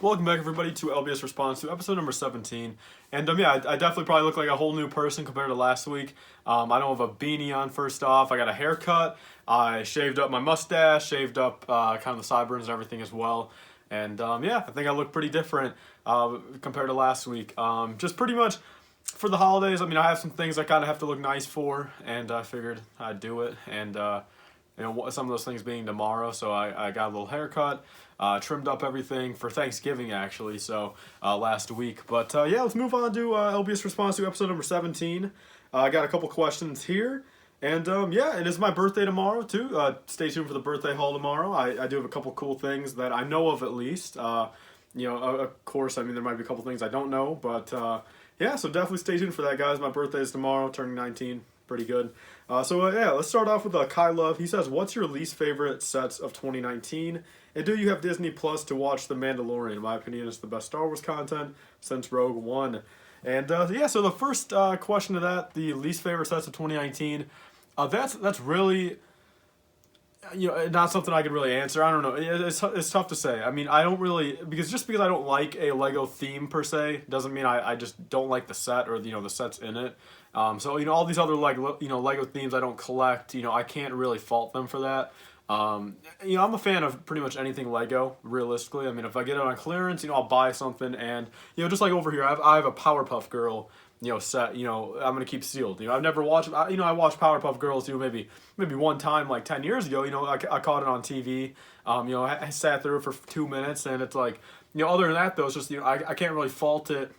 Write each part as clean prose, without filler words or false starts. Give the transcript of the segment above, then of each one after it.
Welcome back, everybody, to LBS Response to episode number 17. And yeah, I definitely probably look like a whole new person compared to last week. I don't have a beanie on first off. I got a haircut. I shaved up my mustache, shaved up kind of the sideburns and everything as well. And yeah, I think I look pretty different compared to last week. Just pretty much for the holidays. I mean, I have some things I kind of have to look nice for, and I figured I'd do it. And you know, some of those things being tomorrow, so I got a little haircut, trimmed up everything for Thanksgiving actually, so last week. But yeah, let's move on to LBS Response to episode number 17. I got a couple questions here, and yeah, it is my birthday tomorrow too. Stay tuned for the birthday haul tomorrow. I do have a couple cool things that I know of at least. You know, of course, I mean, there might be a couple things I don't know, but yeah, so definitely stay tuned for that, guys. My birthday is tomorrow, turning 19. Pretty good. Yeah, let's start off with Kai Love. He says, what's your least favorite sets of 2019? And do you have Disney Plus to watch The Mandalorian? In my opinion, it's the best Star Wars content since Rogue One. And yeah, so the first question to that, the least favorite sets of 2019, that's really, you know, not something I can really answer. I don't know. It's tough to say. I mean, I don't really, because I don't like a Lego theme per se doesn't mean I just don't like the set or, you know, the sets in it. So, you know, all these other, like, you know, Lego themes I don't collect, you know, I can't really fault them for that. You know, I'm a fan of pretty much anything Lego, realistically. I mean, if I get it on clearance, you know, I'll buy something. And, you know, just like over here, I have a Powerpuff Girl, you know, set, you know, I'm going to keep sealed. You know, I've never watched, you know, I watched Powerpuff Girls, you know, maybe one time, like 10 years ago, you know, I caught it on TV. You know, I sat through it for 2 minutes, and it's like, you know, other than that, though, it's just, you know, I can't really fault it,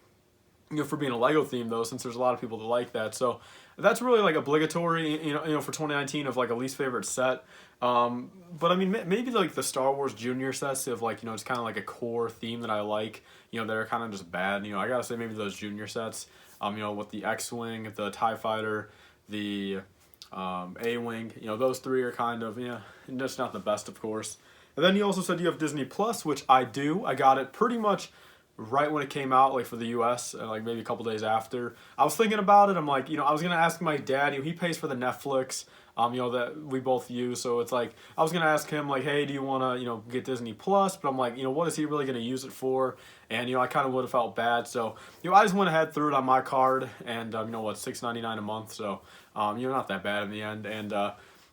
you know, for being a Lego theme though, since there's a lot of people that like that. So that's really like obligatory, you know, for 2019 of like a least favorite set. But I mean, maybe like the Star Wars Junior sets of like, you know, it's kind of like a core theme that I like, you know, that are kind of just bad. You know, I gotta say maybe those Junior sets, you know, with the X-Wing, the TIE Fighter, the A-Wing, you know, those three are kind of, yeah, just not the best, of course. And then you also said you have Disney Plus, which I do. I got it pretty much right when it came out, like for the US, like maybe a couple days after. I was thinking about it. I'm like, you know, I was gonna ask my dad. You know, he pays for the Netflix, you know, that we both use. So it's like I was gonna ask him like, hey, do you wanna, you know, get Disney Plus? But I'm like, you know, what is he really gonna use it for? And you know, I kind of would have felt bad. So you know, I just went ahead, threw it on my card, and you know what, $6.99 a month. So you know, not that bad in the end. And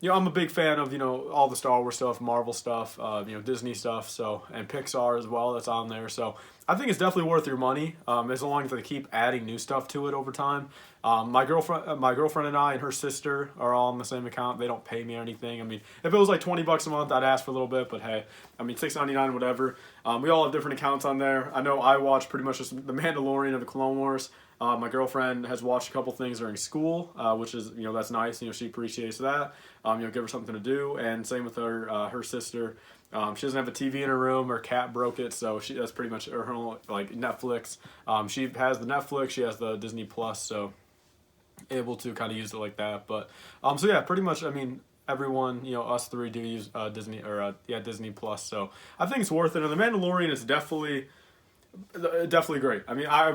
you know, I'm a big fan of, you know, all the Star Wars stuff, Marvel stuff, you know, Disney stuff, so, and Pixar as well, that's on there. So I think it's definitely worth your money, as long as they keep adding new stuff to it over time. My girlfriend and I and her sister are all on the same account. They don't pay me or anything. I mean, if it was like $20 a month, I'd ask for a little bit, but hey, I mean, $6.99, whatever. We all have different accounts on there. I know I watch pretty much just The Mandalorian and the Clone Wars. My girlfriend has watched a couple things during school, which is, you know, that's nice. You know, she appreciates that. You know, give her something to do. And same with her sister. She doesn't have a TV in her room. Her cat broke it, so that's pretty much her whole, like, Netflix. She has the Netflix. She has the Disney Plus, so able to kind of use it like that. But so yeah, pretty much. I mean, everyone, you know, us three do use Disney Disney Plus. So I think it's worth it. And The Mandalorian is definitely great. I mean, I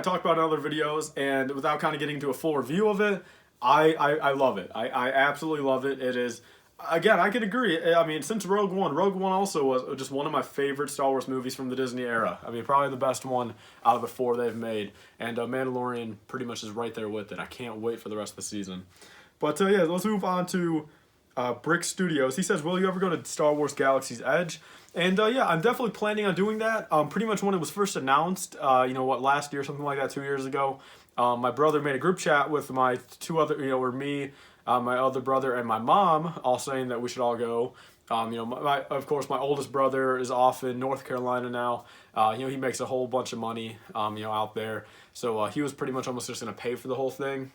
talked about it in other videos, and without kind of getting into a full review of it, I love it. I absolutely love it. It is, again, I can agree. I mean, since Rogue One also was just one of my favorite Star Wars movies from the Disney era. I mean, probably the best one out of the four they've made, and Mandalorian pretty much is right there with it. I can't wait for the rest of the season. But yeah, let's move on to BrickS Studios. He says, will you ever go to Star Wars Galaxy's Edge? And yeah, I'm definitely planning on doing that. Pretty much when it was first announced, you know what, last year, something like that, 2 years ago, my brother made a group chat with my two other, you know, or me, my other brother, and my mom, all saying that we should all go. You know, of course, my oldest brother is off in North Carolina now. You know, he makes a whole bunch of money, you know, out there. So he was pretty much almost just going to pay for the whole thing.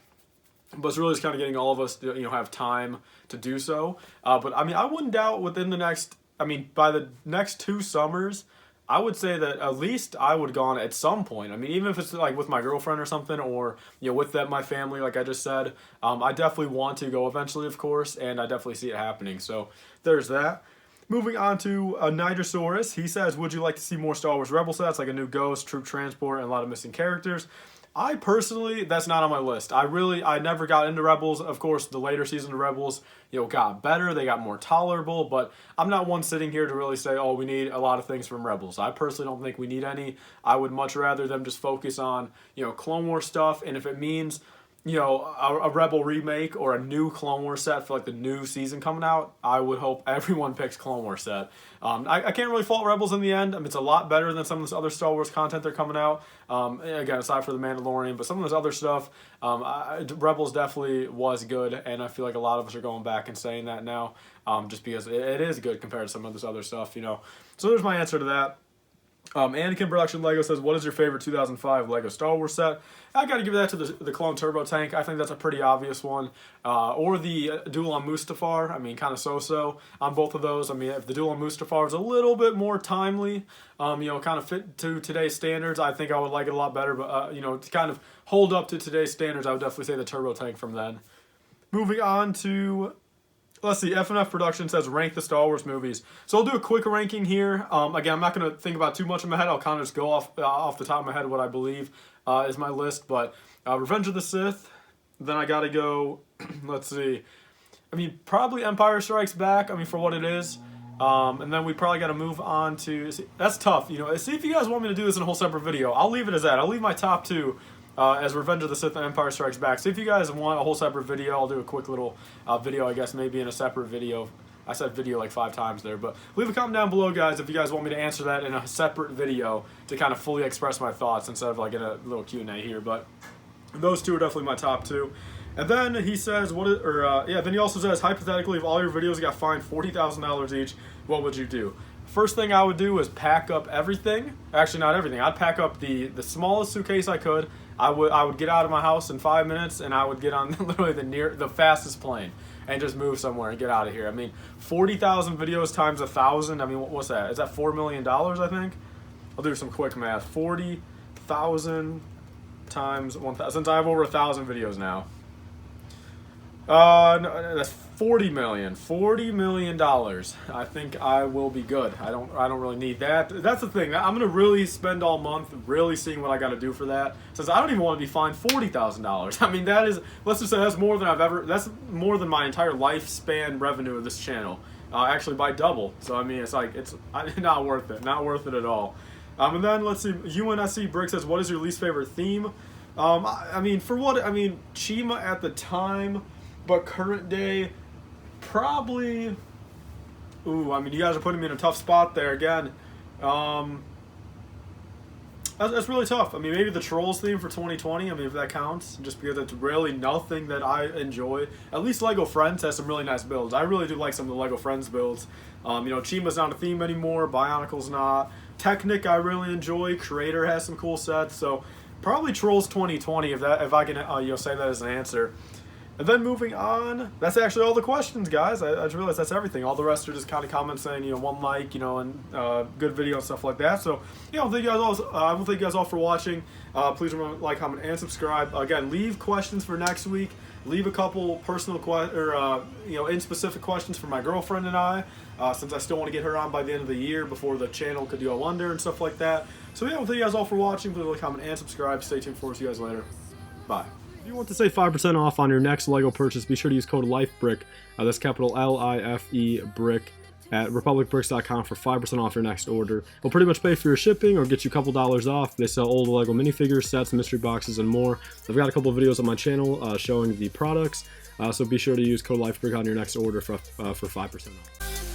But it's really just kind of getting all of us to, you know, have time to do so. But I mean, I wouldn't doubt within the next, I mean, by the next 2 summers, I would say that at least I would go on at some point. I mean, even if it's like with my girlfriend or something, or, you know, with my family, like I just said, I definitely want to go eventually, of course, and I definitely see it happening. So there's that. Moving on to Nitrosaurus, he says, would you like to see more Star Wars Rebel sets, like a new Ghost, Troop Transport, and a lot of missing characters? I personally, that's not on my list. I never got into Rebels. Of course, the later season of Rebels, got better. They got more tolerable, but I'm not one sitting here to really say, oh, we need a lot of things from Rebels. I personally don't think we need any. I would much rather them just focus on, Clone Wars stuff, and if it means a Rebel remake or a new Clone Wars set for like the new season coming out, I would hope everyone picks Clone Wars set. I can't really fault Rebels in the end. It's a lot better than some of this other Star Wars content they're coming out. Again, aside for the Mandalorian, but some of this other stuff, Rebels definitely was good, and I feel like a lot of us are going back and saying that now, just because it is good compared to some of this other stuff, So there's my answer to that. Anakin Production Lego says, what is your favorite 2005 Lego Star Wars set? I got to give that to the Clone Turbo Tank. I think that's a pretty obvious one. Or the Duel on Mustafar. Kind of so-so on both of those. If the Duel on Mustafar is a little bit more timely, kind of fit to today's standards, I think I would like it a lot better. But, to kind of hold up to today's standards, I would definitely say the Turbo Tank from then. Moving on to... Let's see, F&F Production says rank the Star Wars movies. So I'll do a quick ranking here. Again, I'm not going to think about too much in my head. I'll kind of just go off the top of my head what I believe is my list. But Revenge of the Sith. Then I got to go, let's see. Probably Empire Strikes Back, for what it is. And then we probably got to move on to... That's tough. See if you guys want me to do this in a whole separate video. I'll leave it as that. I'll leave my top two as Revenge of the Sith and Empire Strikes Back. So if you guys want a whole separate video, I'll do a quick little video, I guess, maybe in a separate video. I said video like 5 times there, but leave a comment down below, guys, if you guys want me to answer that in a separate video to kind of fully express my thoughts instead of like in a little Q&A here. But those two are definitely my top two. And then he says, then he also says, hypothetically, if all your videos got fined $40,000 each, what would you do? First thing I would do is pack up everything. Actually, not everything. I'd pack up the smallest suitcase I could. I would get out of my house in 5 minutes, and I would get on literally the fastest plane and just move somewhere and get out of here. 40,000 videos times 1,000. What's that? Is that $4 million? I think. I'll do some quick math. 40,000 times 1,000. Since I have over 1,000 videos now. No, that's $40 million. $40 million. I think I will be good. I don't really need that. That's the thing. I'm gonna really spend all month really seeing what I got to do for that. Since I don't even want to be fined $40,000. That is, let's just say that's more than that's more than my entire lifespan revenue of this channel. Actually by double. So it's not worth it. Not worth it at all. And then let's see. UNSC Brick says, what is your least favorite theme? Chima at the time. But current day, probably... Ooh, you guys are putting me in a tough spot there again. That's really tough. Maybe the Trolls theme for 2020, if that counts. Just because it's really nothing that I enjoy. At least Lego Friends has some really nice builds. I really do like some of the Lego Friends builds. Chima's not a theme anymore. Bionicle's not. Technic I really enjoy. Creator has some cool sets. So probably Trolls 2020 if I can say that as an answer. And then moving on, that's actually all the questions, guys. I just realized that's everything. All the rest are just kind of comments saying, one like, and good video and stuff like that. So, I want to thank you guys all for watching. Please remember to like, comment, and subscribe. Again, leave questions for next week. Leave a couple personal in-specific questions for my girlfriend and I, since I still want to get her on by the end of the year before the channel could go under and stuff like that. So, I want to thank you guys all for watching. Please like, comment, and subscribe. Stay tuned for us. See you guys later. Bye. If you want to save 5% off on your next LEGO purchase, be sure to use code LIFEBRICK, that's capital L-I-F-E BRICK, at republicbricks.com for 5% off your next order. It'll pretty much pay for your shipping or get you a couple dollars off. They sell old LEGO minifigures, sets, mystery boxes, and more. I've got a couple of videos on my channel showing the products, so be sure to use code LIFEBRICK on your next order for 5% off.